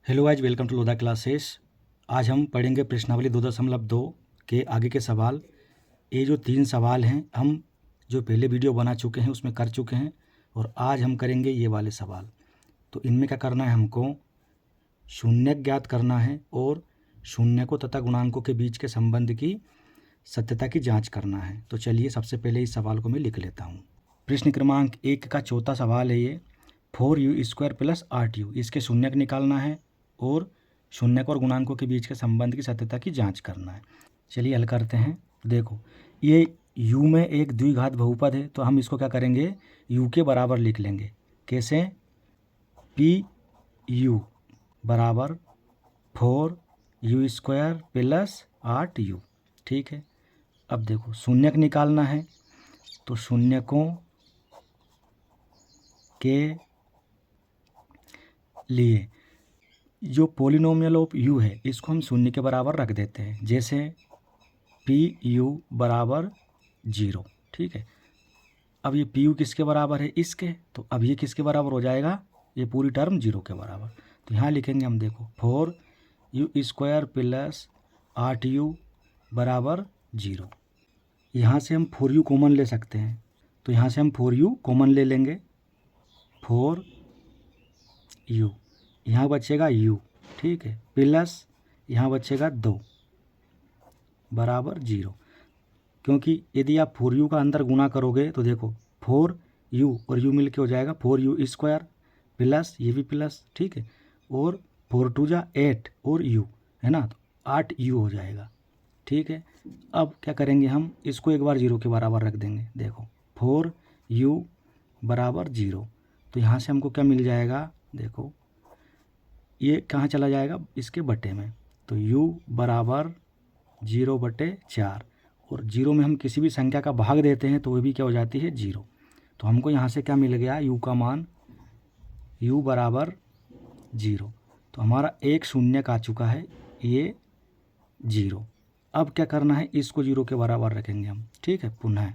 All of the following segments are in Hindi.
Hello guys, welcome to Lodha classes. आज हम पढ़ेंगे प्रश्नावली 2.2 के आगे के सवाल। ये जो 3 सवाल हैं हम जो पहले वीडियो बना चुके हैं उसमें कर चुके हैं और आज हम करेंगे ये वाले सवाल। तो इनमें क्या करना है, हमको शून्यक ज्ञात करना है और शून्यकों तथा गुणांकों के बीच के संबंध की सत्यता की जाँच करना है। तो चलिए सबसे पहले इस सवाल को मैं लिख लेता हूँ। प्रश्न क्रमांक 1 का चौथा सवाल है ये, 4u² + 8u। इसके शून्यक निकालना है और शून्यक और गुणांकों के बीच के संबंध की सत्यता की जांच करना है। चलिए हल करते हैं। देखो, ये u में एक द्विघात बहुपद है तो हम इसको क्या करेंगे, u के बराबर लिख लेंगे। कैसे? pu बराबर 4u² + 8u। ठीक है। अब देखो, शून्यक निकालना है तो शून्यकों के लिए जो पॉलिनोमियल ऑफ u है इसको हम शून्य के बराबर रख देते हैं। जैसे pu बराबर 0। ठीक है। अब ये pu किसके बराबर है? इसके। तो अब ये किसके बराबर हो जाएगा? ये पूरी टर्म 0 के बराबर। तो यहाँ लिखेंगे हम, देखो 4u² + 8u बराबर 0। यहाँ से हम 4u कॉमन ले सकते हैं तो यहाँ से हम 4u कॉमन ले लेंगे। 4u, यहाँ बचेगा u। ठीक है। प्लस यहाँ बचेगा 2 बराबर 0। क्योंकि यदि आप 4u का अंदर गुना करोगे तो देखो 4u और u मिल के हो जाएगा 4u² प्लस ये भी प्लस। ठीक है। और 4 2 जा 8 और u है ना, तो 8u हो जाएगा। ठीक है। अब क्या करेंगे, हम इसको एक बार 0 के बराबर रख देंगे। देखो 4u बराबर 0। तो यहाँ से हमको क्या मिल जाएगा, देखो ये कहाँ चला जाएगा, इसके बटे में। तो u बराबर 0/4 और 0 में हम किसी भी संख्या का भाग देते हैं तो वो भी क्या हो जाती है, 0। तो हमको यहाँ से क्या मिल गया, u का मान u बराबर 0। तो हमारा एक शून्यक आ चुका है, ये 0। अब क्या करना है, इसको 0 के बराबर रखेंगे हम। ठीक है। पुनः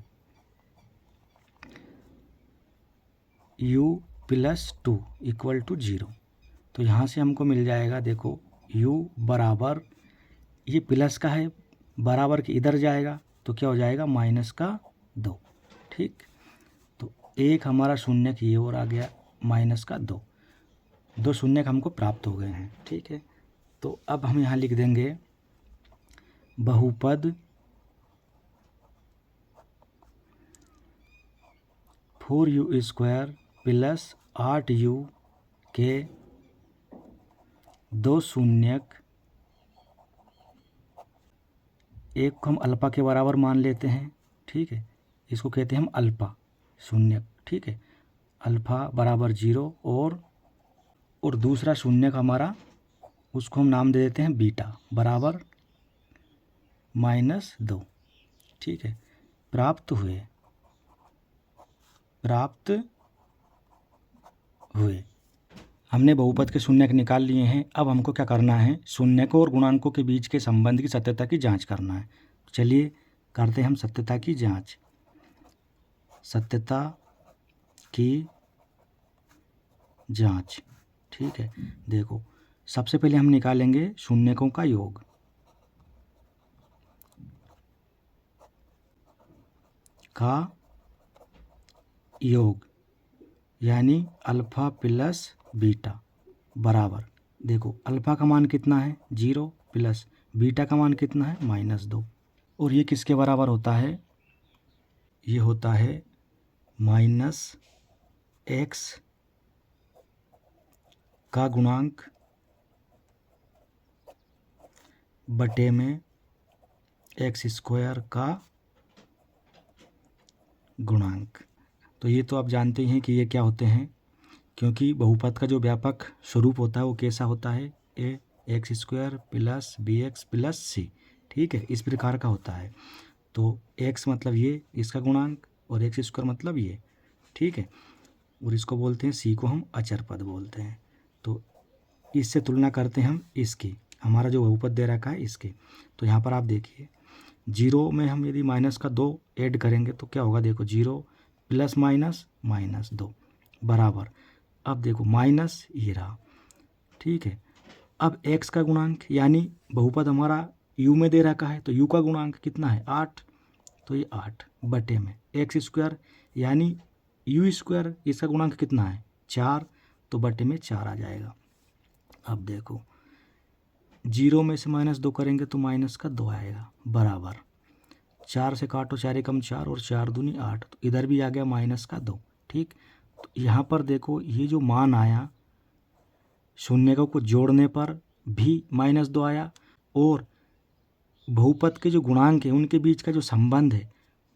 u + 2 = 0। तो यहाँ से हमको मिल जाएगा, देखो u बराबर, ये प्लस का है, बराबर के इधर जाएगा तो क्या हो जाएगा, -2। ठीक। तो एक हमारा शून्यक ये और आ गया, -2। 2 शून्यक हमको प्राप्त हो गए हैं। ठीक है। तो अब हम यहाँ लिख देंगे बहुपद 4u² + 8u के 2 शून्यक, एक को हम अल्पा के बराबर मान लेते हैं। ठीक है। इसको कहते हैं हम अल्पा शून्यक। ठीक है। अल्फा बराबर 0 और दूसरा शून्यक हमारा, उसको हम नाम दे देते हैं बीटा बराबर -2। ठीक है। प्राप्त हुए हमने बहुपद के शून्यक निकाल लिए हैं। अब हमको क्या करना है, शून्यकों और गुणांकों के बीच के संबंध की सत्यता की जांच करना है। चलिए करते हैं हम सत्यता की जांच। सत्यता की जांच। ठीक है। देखो, सबसे पहले हम निकालेंगे शून्यकों का योग। यानी अल्फ़ा प्लस बीटा बराबर, देखो अल्फ़ा का मान कितना है, 0 प्लस बीटा का मान कितना है, -2। और ये किसके बराबर होता है, ये होता है -x का गुणांक बटे में x² का गुणांक। तो ये तो आप जानते हैं कि ये क्या होते हैं, क्योंकि बहुपद का जो व्यापक स्वरूप होता है वो कैसा होता है, ax² + bx + c। ठीक है। इस प्रकार का होता है। तो x मतलब ये, इसका गुणांक, और x² मतलब ये। ठीक है। और इसको बोलते हैं, c को हम अचर पद बोलते हैं। तो इससे तुलना करते हैं हम इसकी, हमारा जो बहुपद दे रखा है इसके। तो यहाँ पर आप देखिए 0 में हम यदि -2 ऐड करेंगे तो क्या होगा, देखो 0 + -2 बराबर, अब देखो माइनस ये रहा। ठीक है। अब x का गुणांक यानी बहुपद हमारा u में दे रखा है, तो u का गुणांक कितना है 8, तो ये 8 बटे में एक्स स्क्वायर यानी यू स्क्वायर, इसका गुणांक कितना है 4, तो बटे में 4 आ जाएगा। अब देखो 0 में से -2 करेंगे तो माइनस का 2 आएगा, बराबर 4 से काटो, 4 एकम 4 और 4 दूनी 8, तो इधर भी आ गया माइनस का 2। ठीक, तो यहाँ पर देखो ये जो मान आया शून्य को जोड़ने पर भी -2 आया, और बहुपद के जो गुणांक है उनके बीच का जो संबंध है,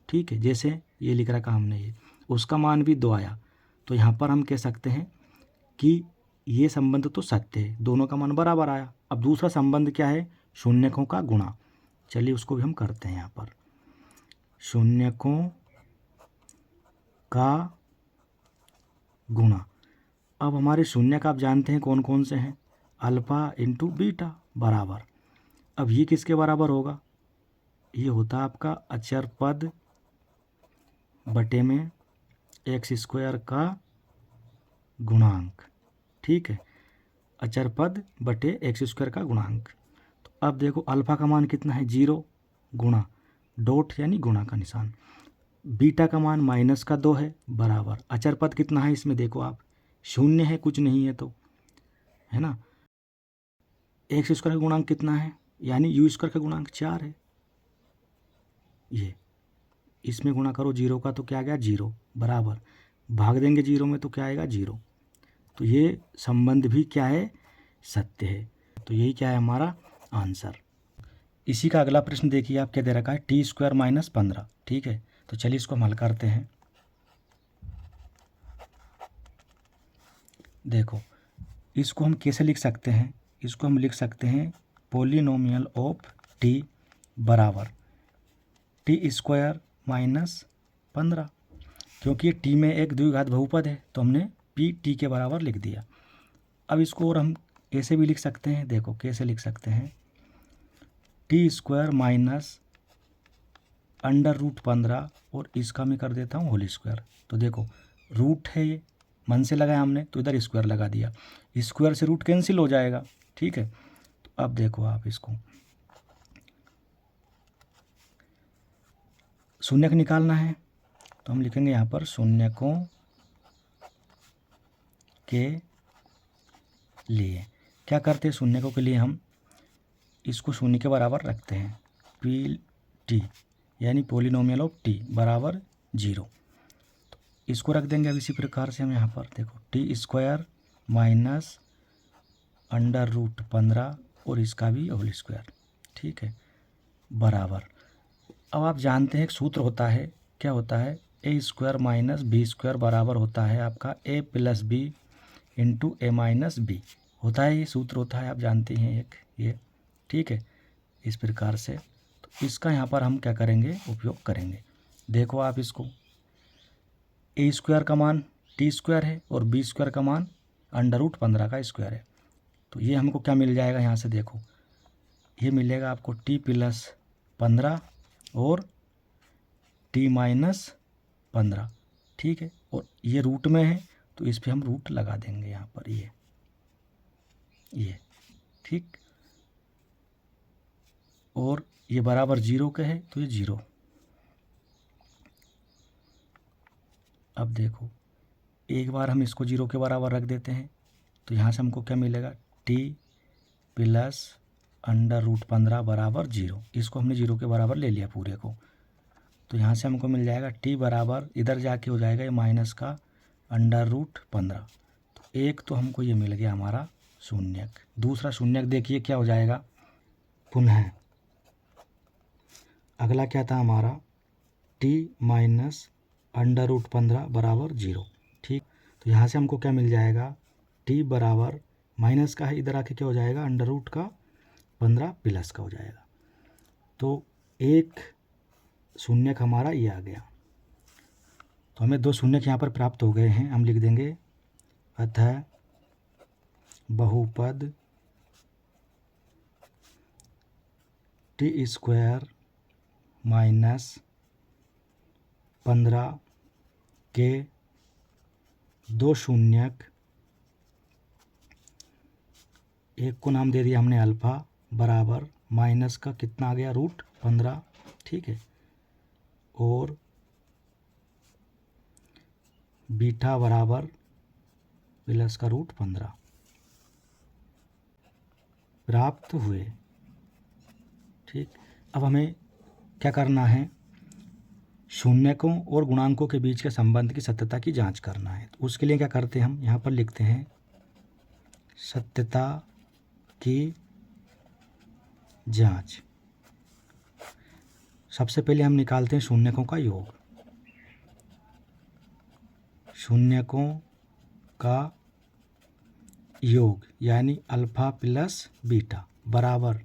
ठीक है, जैसे ये लिख रखा हमने ये, उसका मान भी 2 आया। तो यहाँ पर हम कह सकते हैं कि ये संबंध तो सत्य है, दोनों का मान बराबर आया। अब दूसरा संबंध क्या है, शून्यकों का गुणा। चलिए उसको भी हम करते हैं। यहाँ पर शून्यकों का गुणा। अब हमारे शून्यक आप जानते हैं कौन कौन से हैं, अल्फा इंटू बीटा बराबर। अब ये किसके बराबर होगा, ये होता है आपका अचर पद बटे में एक्स स्क्वायर का गुणांक। ठीक है, अचर पद बटे एक्स स्क्वायर का गुणांक। तो अब देखो अल्फा का मान कितना है 0 गुणा डॉट यानी गुणा का निशान, बीटा का मान -2 है बराबर, अचर पद कितना है इसमें देखो आप, 0 है, कुछ नहीं है तो, है ना। एक्स स्क्वायर का गुणांक कितना है यानी यू स्क्वायर का गुणांक 4 है, ये इसमें गुणा करो 0 का तो क्या आ गया 0 बराबर, भाग देंगे 0 में तो क्या आएगा 0। तो ये संबंध भी क्या है, सत्य है। तो यही क्या है हमारा आंसर। इसी का अगला प्रश्न देखिए, आप क्या दे रखा है t² - 15। ठीक है, तो चलिए इसको हम हल करते हैं। देखो इसको हम कैसे लिख सकते हैं, इसको हम लिख सकते हैं पोलिनोमियल ऑफ t बराबर t² - 15, क्योंकि ये t में एक द्विघात बहुपद है तो हमने p t के बराबर लिख दिया। अब इसको और हम ऐसे भी लिख सकते हैं, देखो कैसे लिख सकते हैं, t² - √15 और इसका मैं कर देता हूँ होल स्क्वायर। तो देखो रूट है, ये मन से लगाया हमने तो इधर स्क्वायर लगा दिया, स्क्वायर से रूट कैंसिल हो जाएगा। ठीक है, तो अब देखो आप इसको शून्यक निकालना है तो हम लिखेंगे यहाँ पर शून्यकों के लिए क्या करते हैं, शून्यकों के लिए हम इसको शून्य के बराबर रखते हैं, पी टी यानी पोलिनोमियल ऑफ टी बराबर 0। तो इसको रख देंगे अब इसी प्रकार से हम यहाँ पर देखो t² - √15 और इसका भी होल स्क्वायर। ठीक है, बराबर। अब आप जानते हैं एक सूत्र होता है, क्या होता है, a² - b² बराबर होता है आपका a + b × a - b होता है, ये सूत्र होता है, आप जानते हैं एक ये। ठीक है, इस प्रकार से तो इसका यहाँ पर हम क्या करेंगे, उपयोग करेंगे। देखो आप इसको a² का मान t² है और b² का मान √15 का स्क्वायर है, तो ये हमको क्या मिल जाएगा यहाँ से, देखो ये मिलेगा आपको t + 15 और t - 15। ठीक है, और ये रूट में है तो इस पर हम रूट लगा देंगे यहाँ पर ये। ठीक, और ये बराबर 0 के है तो ये 0। अब देखो एक बार हम इसको 0 के बराबर रख देते हैं तो यहाँ से हमको क्या मिलेगा, t + √15 बराबर 0। इसको हमने 0 के बराबर ले लिया पूरे को, तो यहाँ से हमको मिल जाएगा t बराबर, इधर जाके हो जाएगा ये माइनस का √15। तो एक तो हमको ये मिल गया हमारा शून्यक। दूसरा शून्यक देखिए क्या हो जाएगा, पुनः अगला क्या था हमारा t - √15 बराबर 0। ठीक, तो यहाँ से हमको क्या मिल जाएगा, t बराबर माइनस का है, इधर आके क्या हो जाएगा √15 प्लस का हो जाएगा। तो एक शून्यक हमारा ये आ गया, तो हमें 2 शून्यक यहाँ पर प्राप्त हो गए हैं। हम लिख देंगे अतः बहुपद t² - 15 के 2 शून्यक एक को नाम दे दिया हमने अल्फ़ा बराबर माइनस का कितना आ गया √15, ठीक है, और बीटा बराबर प्लस का √15 प्राप्त हुए। ठीक, अब हमें क्या करना है, शून्यकों और गुणांकों के बीच के संबंध की सत्यता की जांच करना है। तो उसके लिए क्या करते हैं, हम यहाँ पर लिखते हैं सत्यता की जांच। सबसे पहले हम निकालते हैं शून्यकों का योग। शून्यकों का योग यानी अल्फ़ा प्लस बीटा बराबर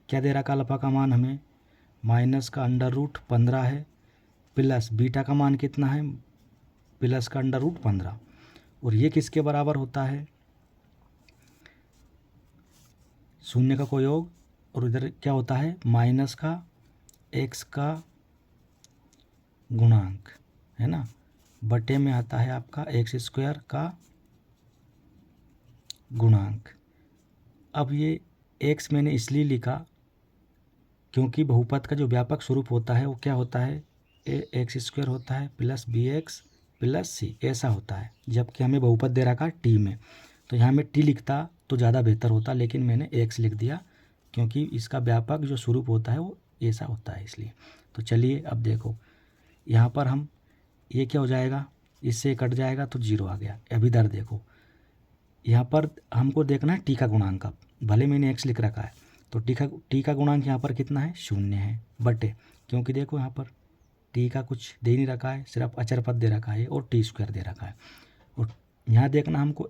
क्या दे रखा, अल्फ़ा का मान हमें माइनस का √15 है, प्लस बीटा का मान कितना है प्लस का √15, और ये किसके बराबर होता है, शून्य का कोई योग, और इधर क्या होता है माइनस का x का गुणांक, है ना, बटे में आता है आपका x² का गुणांक। अब ये x मैंने इसलिए लिखा क्योंकि बहुपद का जो व्यापक स्वरूप होता है वो क्या होता है, x² होता है प्लस bx प्लस c, ऐसा होता है, जबकि हमें बहुपद दे रखा t में, तो यहाँ में t लिखता तो ज़्यादा बेहतर होता, लेकिन मैंने x लिख दिया क्योंकि इसका व्यापक जो स्वरूप होता है वो ऐसा होता है इसलिए। तो चलिए अब देखो यहाँ पर हम ये क्या हो जाएगा, इससे कट जाएगा तो 0 आ गया। अब इधर देखो यहाँ पर हमको देखना है टी का गुणांक, अब भले मैंने x लिख रखा है तो टी का गुणांक यहाँ पर कितना है 0 है, बटे क्योंकि देखो यहाँ पर टी का कुछ दे नहीं रखा है, सिर्फ अचर पद दे रखा है और t² दे रखा है, और यहाँ देखना हमको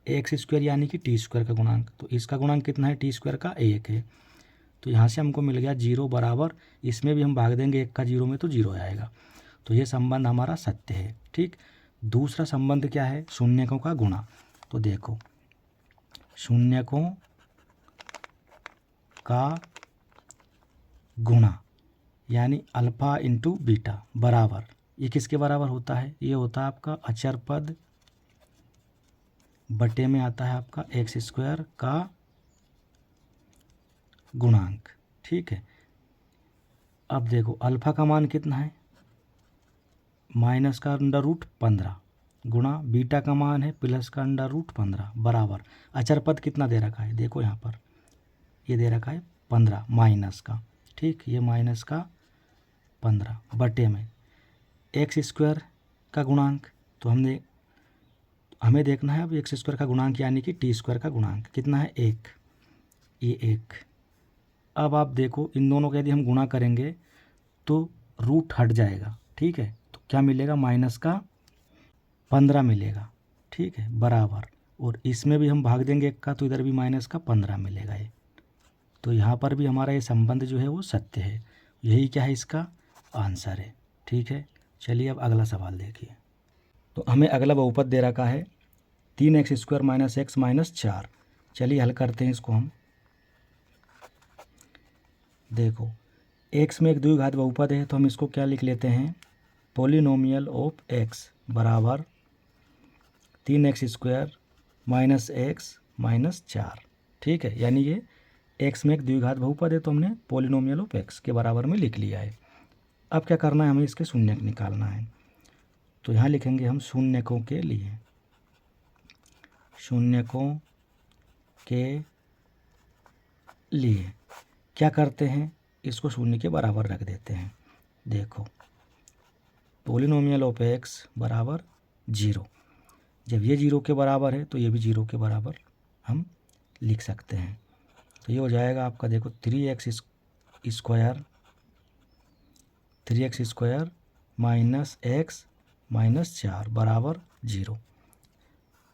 x² यानी कि t² का गुणांक, तो इसका गुणांक कितना है t² का 1 है, तो यहाँ से हमको मिल गया 0 बराबर, इसमें भी हम भाग देंगे 1 का 0 में तो 0 आएगा, तो ये संबंध हमारा सत्य है। ठीक, दूसरा संबंध क्या है, शून्यकों का गुणा। तो देखो शून्यकों का गुणा यानी अल्फ़ा इंटू बीटा बराबर, ये किसके बराबर होता है, ये होता है आपका अचर पद बटे में आता है आपका x² का गुणांक। ठीक है, अब देखो अल्फ़ा का मान कितना है माइनस का √15 गुणा बीटा का मान है प्लस का √15 बराबर अचर पद कितना दे रखा है, देखो यहाँ पर ये दे रखा है 15 माइनस का, ठीक, ये माइनस का 15 बटे में x² का गुणांक, तो हमें देखना है अब x² का गुणांक यानी कि t² का गुणांक कितना है 1, ये 1। अब आप देखो इन दोनों का यदि हम गुणा करेंगे तो रूट हट जाएगा, ठीक है, तो क्या मिलेगा माइनस का 15 मिलेगा, ठीक है, बराबर, और इसमें भी हम भाग देंगे 1 का तो इधर भी माइनस का 15 मिलेगा ये, तो यहाँ पर भी हमारा ये संबंध जो है वो सत्य है, यही क्या है इसका आंसर है। ठीक है, चलिए अब अगला सवाल देखिए। तो हमें अगला बहुपद दे रखा है 3x² - x - 4। चलिए हल करते हैं इसको हम। देखो x में एक द्विघात बहुपद है तो हम इसको क्या लिख लेते हैं, पोलिनोमियल ऑफ x बराबर 3x² - x - 4। ठीक है, यानी ये x में एक द्विघात बहुपद है तो हमने पोलिनोमियल ऑफ x के बराबर में लिख लिया है। अब क्या करना है, हमें इसके शून्यक निकालना है, तो यहाँ लिखेंगे हम शून्यकों के लिए, शून्यकों के लिए क्या करते हैं, इसको शून्य के बराबर रख देते हैं। देखो पोलिनोमियल ऑफ x बराबर 0, जब ये 0 के बराबर है तो ये भी 0 के बराबर हम लिख सकते हैं, तो ये हो जाएगा आपका देखो 3x² - x - 4 बराबर 0।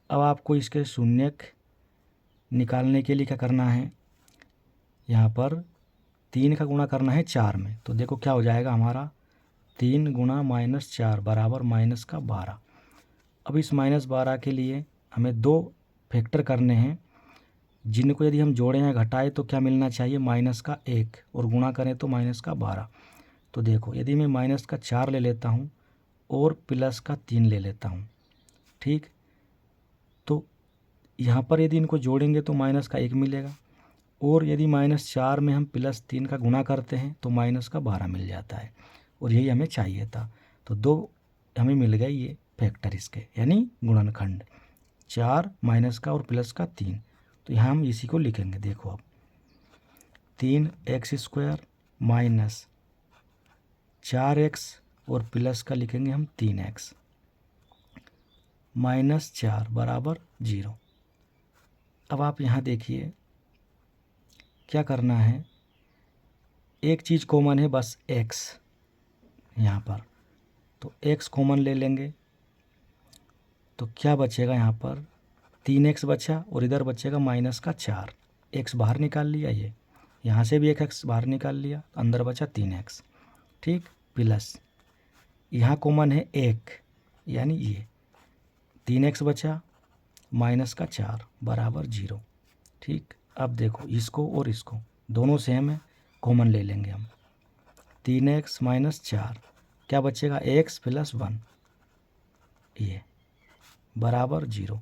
अब आपको इसके शून्यक निकालने के लिए क्या करना है, यहाँ पर 3 का गुणा करना है 4 में, तो देखो क्या हो जाएगा हमारा 3 गुणा -4 बराबर -12। अब इस -12 के लिए हमें 2 फैक्टर करने हैं, जिनको यदि हम जोड़ें या घटाएं तो क्या मिलना चाहिए -1 और गुणा करें तो -12। तो देखो यदि मैं -4 ले लेता हूँ और +3 ले लेता हूँ, ठीक, तो यहाँ पर यदि इनको जोड़ेंगे तो माइनस का 1 मिलेगा, और यदि -4 में हम +3 का गुणा करते हैं तो माइनस का 12 मिल जाता है, और यही हमें चाहिए था। तो 2 हमें मिल गए ये फैक्टर इसके, यानी गुणनखंड 4 माइनस का और प्लस का 3। तो यहाँ हम इसी को लिखेंगे, देखो अब 3x² माइनस 4x और प्लस का लिखेंगे हम 3x -4 बराबर 0। अब आप यहाँ देखिए क्या करना है, एक चीज़ कॉमन है बस x यहाँ पर, तो x कॉमन ले लेंगे तो क्या बचेगा, यहाँ पर 3x बचा और इधर बचेगा -4, x बाहर निकाल लिया, ये यहाँ से भी एक x बाहर निकाल लिया, अंदर बचा 3x, ठीक, प्लस यहाँ कॉमन है 1 यानी ये 3x बचा -4 बराबर 0, ठीक। अब देखो इसको और इसको दोनों सेम है, कॉमन ले लेंगे हम, 3x -4 क्या बचेगा, x + 1 ये बराबर 0।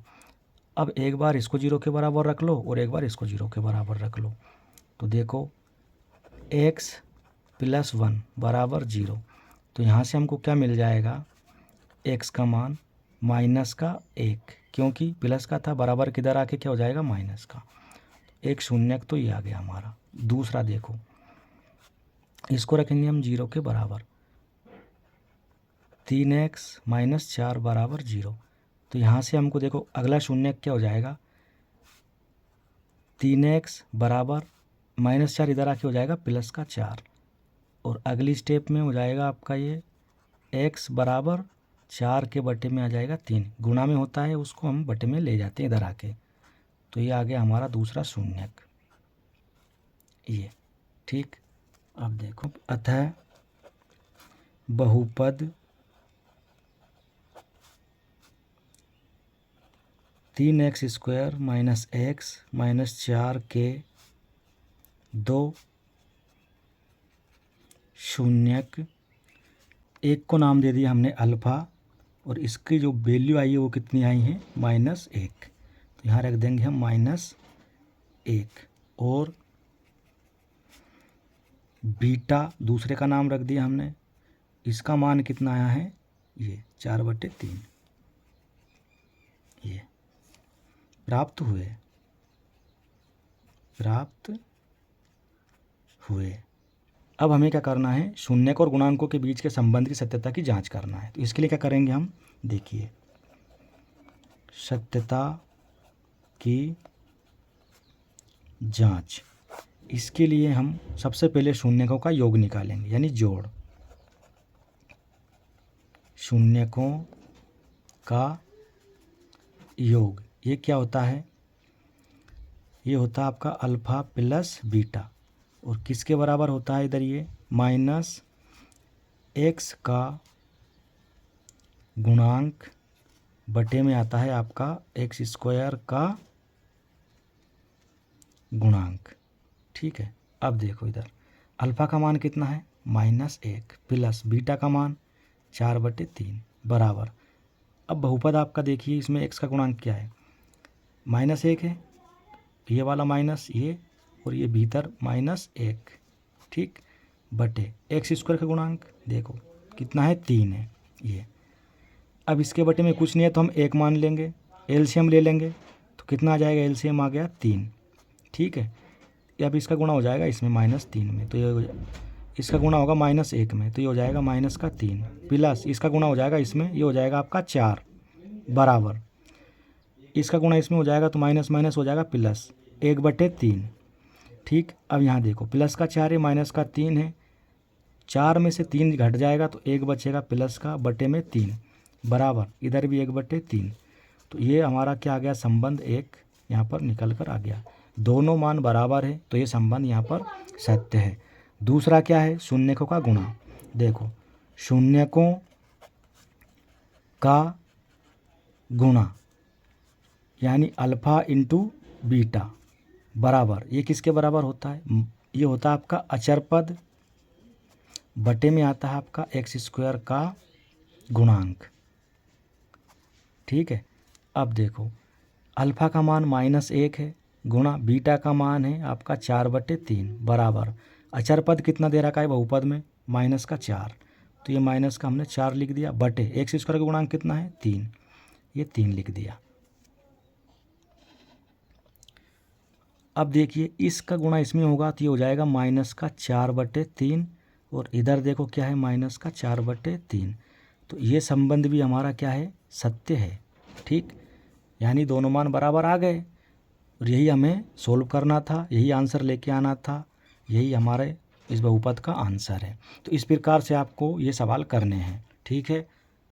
अब एक बार इसको 0 के बराबर रख लो और एक बार इसको 0 के बराबर रख लो, तो देखो x + 1 बराबर 0। तो यहाँ से हमको क्या मिल जाएगा, x का मान -1, क्योंकि प्लस का था, बराबर किधर आके क्या हो जाएगा, माइनस का, एक शून्यक तो ये आ गया हमारा। दूसरा देखो, इसको रखेंगे हम 0 के बराबर, 3x -4 बराबर 0। तो यहाँ से हमको देखो अगला शून्यक क्या हो जाएगा, 3x बराबर -4 इधर आके हो जाएगा +4, और अगली स्टेप में हो जाएगा आपका ये x बराबर 4 के बटे में आ जाएगा 3, गुणा में होता है उसको हम बटे में ले जाते हैं इधर आके, तो ये आ गया हमारा दूसरा शून्यक ये, ठीक। अब देखो, अतः बहुपद 3x² - x -4 के 2 शून्यक, एक को नाम दे दिया हमने अल्फ़ा, और इसकी जो वैल्यू आई है वो कितनी आई है, -1, तो यहाँ रख देंगे हम -1, और बीटा दूसरे का नाम रख दिया हमने, इसका मान कितना आया है, ये 4/3 ये प्राप्त हुए। अब हमें क्या करना है, शून्यक और गुणांकों के बीच के संबंध की सत्यता की जांच करना है। तो इसके लिए क्या करेंगे हम, देखिए, सत्यता की जांच, इसके लिए हम सबसे पहले शून्यकों का योग निकालेंगे, यानी जोड़, शून्यकों का योग, ये क्या होता है, ये होता है आपका अल्फ़ा + बीटा, और किसके बराबर होता है इधर, ये -x का गुणांक बटे में आता है आपका x² का गुणांक, ठीक है। अब देखो इधर अल्फ़ा का मान कितना है, -1 प्लस बीटा का मान 4/3 बराबर, अब बहुपद आपका देखिए, इसमें x का गुणांक क्या है, -1 है, ये वाला माइनस ये, और ये भीतर -1, ठीक, बटे x² का गुणांक देखो कितना है, 3 है ये। अब इसके बटे में कुछ नहीं है तो हम 1 मान लेंगे, एलसीएम ले लेंगे, तो कितना आ जाएगा, एलसीएम आ गया 3, ठीक है। अब इसका गुणा हो जाएगा इसमें -3 में, तो ये इसका गुणा होगा -1 में, तो ये हो जाएगा -3 प्लस इसका गुणा हो जाएगा इसमें, ये हो जाएगा आपका 4 बराबर, इसका गुणा इसमें हो जाएगा तो माइनस माइनस हो जाएगा प्लस 1/3, ठीक। अब यहाँ देखो प्लस का 4 है, माइनस का 3 है, 4 में से 3 घट जाएगा तो 1 बचेगा प्लस का बटे में 3 बराबर, इधर भी 1/3, तो ये हमारा क्या आ गया, संबंध एक यहाँ पर निकल कर आ गया, दोनों मान बराबर है, तो ये संबंध यहाँ पर सत्य है। दूसरा क्या है, शून्यकों का गुणा, देखो शून्यकों का गुणा यानी अल्फ़ा × बीटा बराबर, ये किसके बराबर होता है, ये होता है आपका अचर पद बटे में आता है आपका x² का गुणांक, ठीक है। अब देखो अल्फ़ा का मान -1 है गुणा बीटा का मान है आपका 4/3 बराबर अचर पद कितना दे रखा है बहुपद में -4, तो ये माइनस का हमने 4 लिख दिया बटे एक्स स्क्वायर का गुणांक कितना है 3, ये 3 लिख दिया। अब देखिए इसका गुणा इसमें होगा तो ये हो जाएगा -4/3 और इधर देखो क्या है -4/3, तो ये संबंध भी हमारा क्या है सत्य है। ठीक, यानी दोनों मान बराबर आ गए और यही हमें सोल्व करना था, यही आंसर लेके आना था, यही हमारे इस बहुपद का आंसर है। तो इस प्रकार से आपको ये सवाल करने हैं। ठीक है।